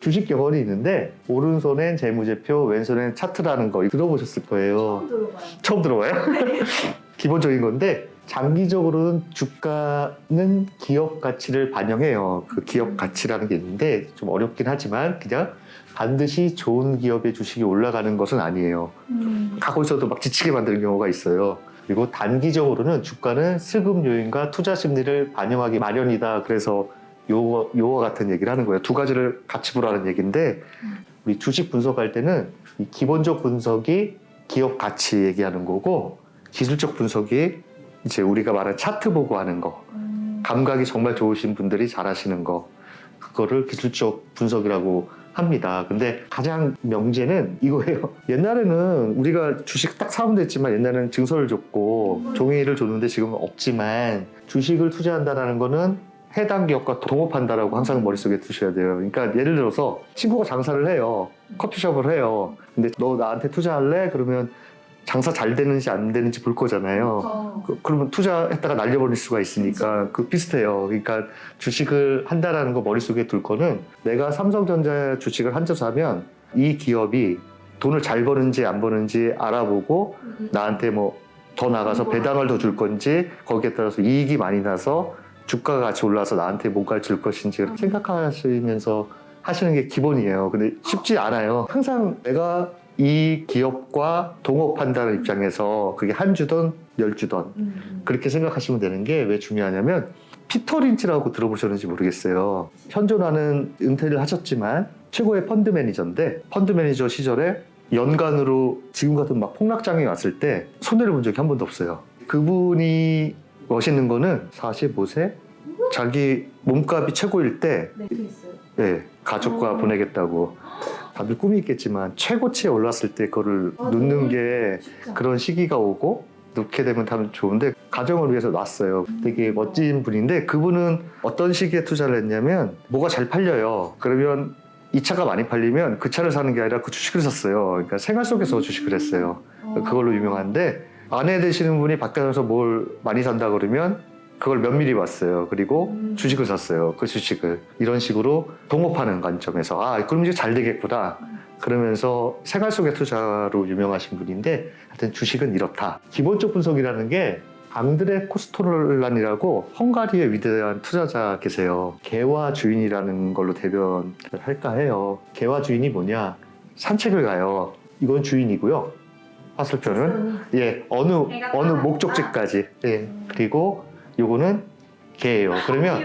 주식 격언이 있는데 오른손엔 재무제표, 왼손엔 차트라는 거 들어보셨을 거예요. 처음 들어봐요. 처음 들어봐요? 기본적인 건데 장기적으로는 주가는 기업 가치를 반영해요. 그 기업 가치라는 게 있는데 좀 어렵긴 하지만 그냥 반드시 좋은 기업의 주식이 올라가는 것은 아니에요. 갖고 있어도 막 지치게 만드는 경우가 있어요. 그리고 단기적으로는 주가는 슬금 요인과 투자 심리를 반영하기 마련이다. 그래서 요와 같은 얘기를 하는 거예요. 두 가지를 같이 보라는 얘기인데 우리 주식 분석할 때는 이 기본적 분석이 기업 가치 얘기하는 거고 기술적 분석이 이제 우리가 말하는 차트 보고 하는 거, 감각이 정말 좋으신 분들이 잘 하시는 거, 그거를 기술적 분석이라고 합니다. 근데 가장 명제는 이거예요. 옛날에는 우리가 주식 딱 사면 됐지만 옛날에는 증서를 줬고 종이를 줬는데 지금은 없지만 주식을 투자한다는 거는 해당 기업과 동업한다라고 항상 머릿속에 두셔야 돼요. 그러니까 예를 들어서 친구가 장사를 해요. 커피숍을 해요. 근데 너 나한테 투자할래? 그러면 장사 잘 되는지 안 되는지 볼 거잖아요. 그러면 투자했다가 날려버릴 수가 있으니까 그 비슷해요. 그러니까 주식을 한다라는 거 머릿속에 둘 거는 내가 삼성전자 주식을 한 주 사면 이 기업이 돈을 잘 버는지 안 버는지 알아보고 나한테 뭐 더 나가서 배당을 더 줄 건지 거기에 따라서 이익이 많이 나서 주가가 같이 올라서 나한테 뭔가를 줄 것인지 생각하시면서 하시는 게 기본이에요. 근데 쉽지 않아요. 항상 내가 이 기업과 동업한다는 입장에서 그게 한 주든 10주든 그렇게 생각하시면 되는 게 왜 중요하냐면 피터 린치라고 들어보셨는지 모르겠어요. 현존하는 은퇴를 하셨지만 최고의 펀드 매니저인데 펀드 매니저 시절에 연간으로 지금 같은 막 폭락장이 왔을 때 손해를 본 적이 한 번도 없어요. 그분이 멋있는 거는 45세 자기 몸값이 최고일 때 네, 가족과 보내겠다고 다들 꿈이 있겠지만 최고치에 올랐을 때 그거를 눕는 게 그런 시기가 오고 눕게 되면 참 좋은데 가정을 위해서 놨어요. 되게 멋진 분인데 그분은 어떤 시기에 투자를 했냐면 뭐가 잘 팔려요. 그러면 이 차가 많이 팔리면 그 차를 사는 게 아니라 그 주식을 샀어요. 그러니까 생활 속에서 주식을 했어요. 그걸로 유명한데 아내 되시는 분이 밖에 나가서 뭘 많이 산다 그러면 그걸 면밀히 봤어요. 그리고 주식을 샀어요. 그 주식을. 이런 식으로 동업하는 관점에서 그럼 이제 잘 되겠구나. 그러면서 생활 속의 투자로 유명하신 분인데 하여튼 주식은 이렇다. 기본적 분석이라는 게 앙드레 코스토란이라고 헝가리의 위대한 투자자 계세요. 개화 주인이라는 걸로 대변을 할까 해요. 개화 주인이 뭐냐? 산책을 가요. 이건 주인이고요. 화살표는 어느 목적지까지. 그리고 요거는 개예요. 그러면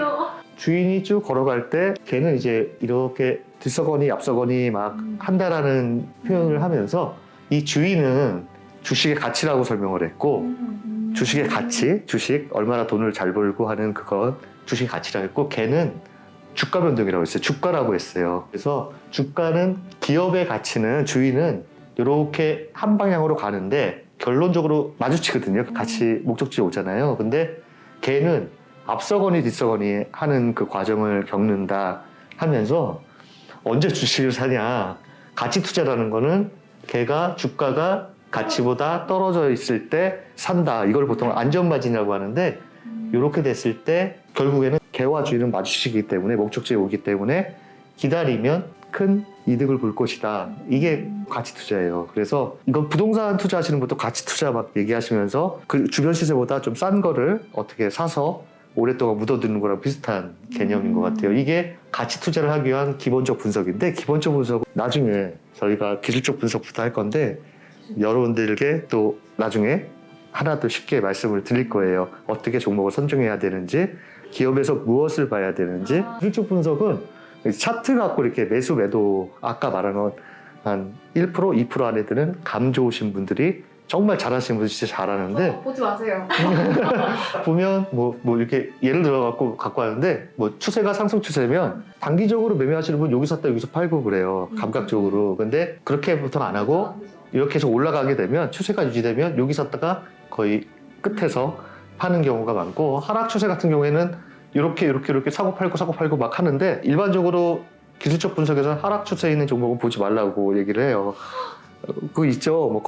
주인이 쭉 걸어갈 때 개는 이제 이렇게 뒷서거니 앞서거니 막 한다라는 표현을 하면서 이 주인은 주식의 가치라고 설명을 했고 주식의 가치, 주식 얼마나 돈을 잘 벌고 하는 그건 주식의 가치라고 했고 개는 주가 변동이라고 했어요. 주가라고 했어요. 그래서 주가는 기업의 가치는 주인은 이렇게 한 방향으로 가는데 결론적으로 마주치거든요. 같이 목적지에 오잖아요. 근데 개는 앞서거니 뒤서거니 하는 그 과정을 겪는다 하면서 언제 주식을 사냐. 가치 투자라는 거는 개가 주가가 가치보다 떨어져 있을 때 산다. 이걸 보통 안전마진이라고 하는데 이렇게 됐을 때 결국에는 개와 주인은 마주치기 때문에 목적지에 오기 때문에 기다리면 큰 이득을 볼 것이다. 이게 가치 투자예요. 그래서 이건 부동산 투자하시는 분도 가치 투자 막 얘기하시면서 그 주변 시세보다 좀 싼 거를 어떻게 사서 오랫동안 묻어두는 거랑 비슷한 개념인 것 같아요. 이게 가치 투자를 하기 위한 기본적 분석인데 기본적 분석은 나중에 저희가 기술적 분석부터 할 건데 여러분들께 또 나중에 하나 더 쉽게 말씀을 드릴 거예요. 어떻게 종목을 선정해야 되는지, 기업에서 무엇을 봐야 되는지. 기술적 분석은 차트 갖고 이렇게 매수 매도 아까 말한 한 1%, 2% 안에들은 감 좋으신 분들이 정말 잘하시는 분들이 진짜 잘하는데 보지 마세요. 보면 뭐 이렇게 예를 들어 갖고 왔는데 뭐 추세가 상승 추세면 단기적으로 매매하시는 분 여기 샀다 여기서 팔고 그래요. 감각적으로. 근데 그렇게 보통 안 하고 이렇게 해서 올라가게 되면 추세가 유지되면 여기 샀다가 거의 끝에서 파는 경우가 많고 하락 추세 같은 경우에는 이렇게 사고 팔고 막 하는데 일반적으로 기술적 분석에서 하락 추세에 있는 종목은 보지 말라고 얘기를 해요. 그거 있죠. 뭐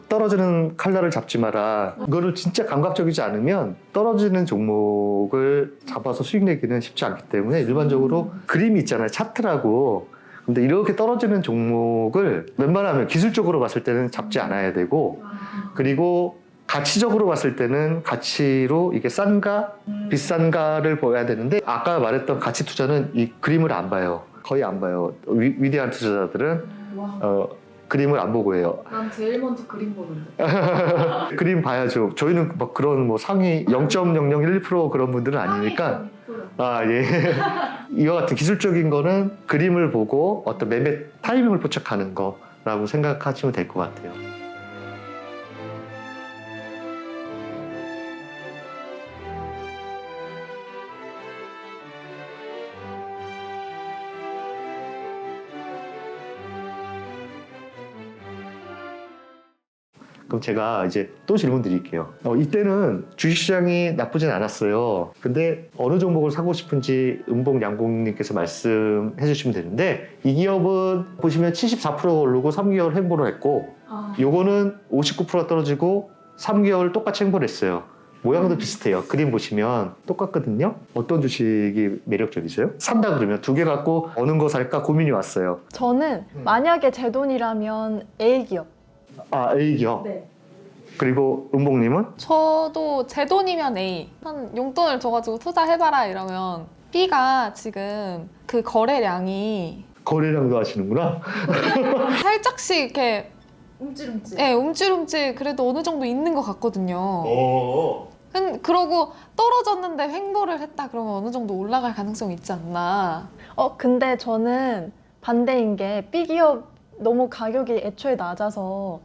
떨어지는 칼날을 잡지 마라. 이거를 진짜 감각적이지 않으면 떨어지는 종목을 잡아서 수익 내기는 쉽지 않기 때문에 일반적으로 그림이 있잖아요. 차트라고. 근데 이렇게 떨어지는 종목을 웬만하면 기술적으로 봤을 때는 잡지 않아야 되고, 그리고 가치적으로 봤을 때는 가치로 이게 싼가 비싼가를 봐야 되는데, 아까 말했던 가치 투자는 이 그림을 안 봐요. 거의 안 봐요. 위대한 투자자들은 와, 그림을 안 보고 해요. 난 제일 먼저 그림 보는데. 그림 봐야죠. 저희는 막 그런 뭐 상위 0.001% 그런 분들은 아니니까. 아, 예. 이와 같은 기술적인 거는 그림을 보고 어떤 매매 타이밍을 포착하는 거라고 생각하시면 될 것 같아요. 그럼 제가 이제 또 질문 드릴게요. 이때는 주식시장이 나쁘진 않았어요. 근데 어느 종목을 사고 싶은지 은봉 양봉님께서 말씀해 주시면 되는데, 이 기업은 보시면 74% 오르고 3개월 횡보를 했고, 요거는 59% 떨어지고 3개월 똑같이 횡보를 했어요. 모양도 비슷해요. 그림 보시면 똑같거든요. 어떤 주식이 매력적이세요? 산다 그러면 두 개 갖고 어느 거 살까 고민이 왔어요. 저는 만약에 제 돈이라면 A기업. 아, A기업. 네. 그리고 은봉님은? 저도 제 돈이면 A. 한 용돈을 줘가지고 투자해봐라 이러면 B가 지금 그 거래량이 거래량도 하시는구나. 살짝씩 이렇게 움찔움찔. 예, 움찔움찔 그래도 어느 정도 있는 것 같거든요. 오. 그러고 떨어졌는데 횡보를 했다 그러면 어느 정도 올라갈 가능성이 있지 않나. 근데 저는 반대인 게 B기업 너무 가격이 애초에 낮아서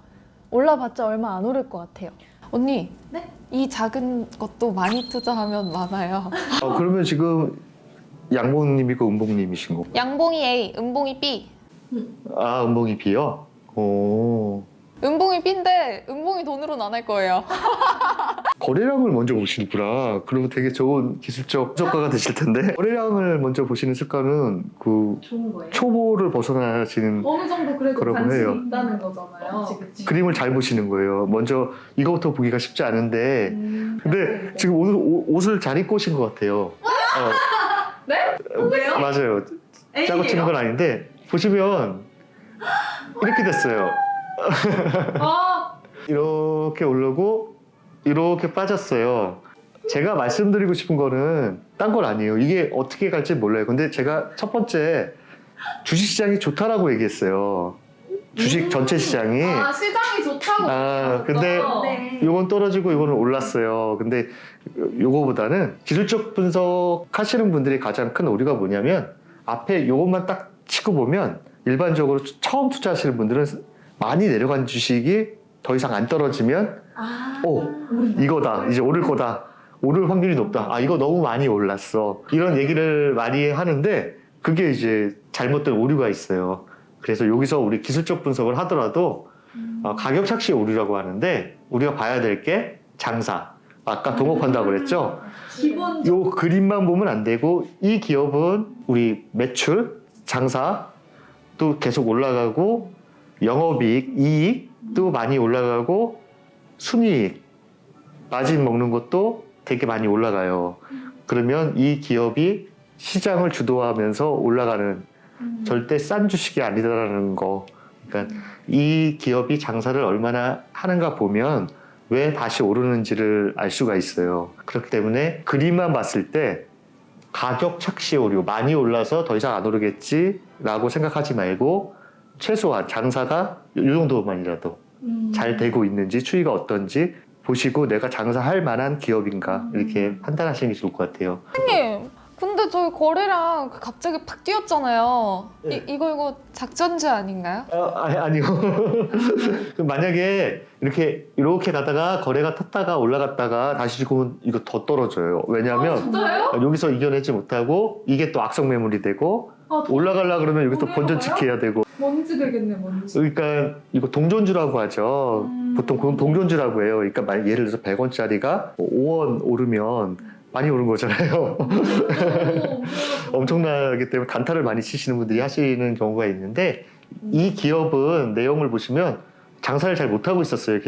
올라봤자 얼마 안 오를 것 같아요. 언니, 네? 이 작은 것도 많이 투자하면 많아요. 그러면 지금 양봉님이고 은봉님이신 거? 양봉이 A, 은봉이 B. 아, 은봉이 B요? 오. 은봉이 B인데 은봉이 돈으로는 안 할 거예요. 거래량을 먼저 보시는구나. 그러면 되게 좋은 기술적 저가가 되실 텐데. 거래량을 먼저 보시는 습관은 그 좋은 거예요. 초보를 벗어나시는 어느 정도 그래도 그러고 관심이 해요. 있다는 거잖아요. 그치. 그림을 잘 보시는 거예요. 먼저 이거부터 보기가 쉽지 않은데, 근데 지금 오늘 옷을 잘 입고 오신 것 같아요. 네? 왜요? 맞아요. 짜고 치는 건 아닌데, 보시면 이렇게 됐어요. 아, 이렇게 오르고 이렇게 빠졌어요. 제가 말씀드리고 싶은 거는 딴 건 아니에요. 이게 어떻게 갈지 몰라요. 근데 제가 첫 번째 주식시장이 좋다라고 얘기했어요. 주식 전체 시장이. 시장이 좋다고. 근데 네. 요건 떨어지고 요거는 올랐어요. 근데 요거보다는 기술적 분석 하시는 분들이 가장 큰 오류가 뭐냐면, 앞에 요것만 딱 치고 보면 일반적으로 처음 투자하시는 분들은 많이 내려간 주식이 더 이상 안 떨어지면 이거다, 이제 오를 거다, 오를 확률이 높다, 이거 너무 많이 올랐어, 이런 얘기를 많이 하는데, 그게 이제 잘못된 오류가 있어요. 그래서 여기서 우리 기술적 분석을 하더라도 가격 착시 오류라고 하는데, 우리가 봐야 될 게 장사, 아까 동업한다고 그랬죠. 기본 요 그림만 보면 안 되고, 이 기업은 우리 매출, 장사 또 계속 올라가고, 영업이익, 이익도 많이 올라가고, 순이익, 마진 먹는 것도 되게 많이 올라가요. 그러면 이 기업이 시장을 주도하면서 올라가는 절대 싼 주식이 아니다라는 거. 그러니까 이 기업이 장사를 얼마나 하는가 보면 왜 다시 오르는지를 알 수가 있어요. 그렇기 때문에 그림만 봤을 때 가격 착시 오류, 많이 올라서 더 이상 안 오르겠지라고 생각하지 말고, 최소한 장사가 이 정도만이라도 잘 되고 있는지, 추이가 어떤지 보시고 내가 장사할 만한 기업인가 이렇게 판단하시는 게 좋을 것 같아요. 선생님, 근데 저희 거래량 갑자기 팍 뛰었잖아요. 네. 이거 작전주 아닌가요? 아니요. 만약에 이렇게 가다가 거래가 탔다가 올라갔다가 다시 지금 이거 더 떨어져요. 왜냐하면 진짜요? 여기서 이겨내지 못하고 이게 또 악성 매물이 되고, 올라가려 그러면 여기 또 번전 지켜야 되고. 뭔지 되겠네, 뭔지. 그러니까 이거 동전주라고 하죠. 보통 그건 동전주라고 해요. 그러니까 예를 들어서 100원짜리가 5원 오르면 많이 오른 거잖아요. 엄청나기 때문에 단타를 많이 치시는 분들이 하시는 경우가 있는데, 이 기업은 내용을 보시면 장사를 잘 못하고 있었어요.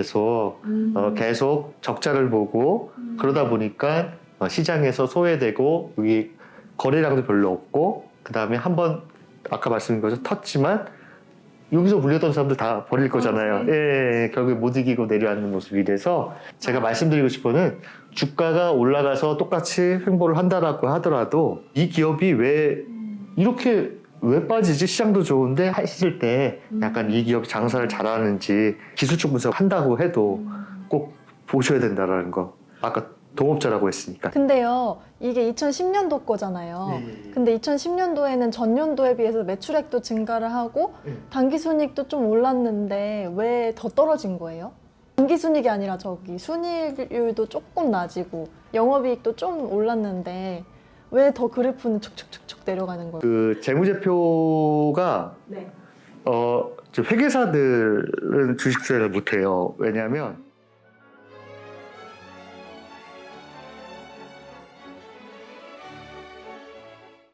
계속 적자를 보고, 그러다 보니까 시장에서 소외되고, 여기 거래량도 별로 없고, 그 다음에 한번 아까 말씀드린 것처럼 텄지만 여기서 물렸던 사람들 다 버릴 거잖아요. 예, 결국에 못 이기고 내려앉는 모습이 돼서 제가 말씀드리고 싶어는 주가가 올라가서 똑같이 횡보를 한다라고 하더라도 이 기업이 왜 이렇게 왜 빠지지? 시장도 좋은데 하실 때 약간 이 기업 장사를 잘하는지 기술적 분석한다고 해도 꼭 보셔야 된다라는 거. 아까 동업자라고 했으니까. 근데요, 이게 2010년도 거잖아요. 근데 2010년도에는 전년도에 비해서 매출액도 증가를 하고 당기순이익도 좀 올랐는데 왜 더 떨어진 거예요? 당기순이익이 아니라 저기 순이익률도 조금 낮이고 영업이익도 좀 올랐는데 왜 더 그래프는 촉촉촉촉 내려가는 거예요? 그 재무제표가 네. 회계사들은 주식 투자를 못해요. 왜냐하면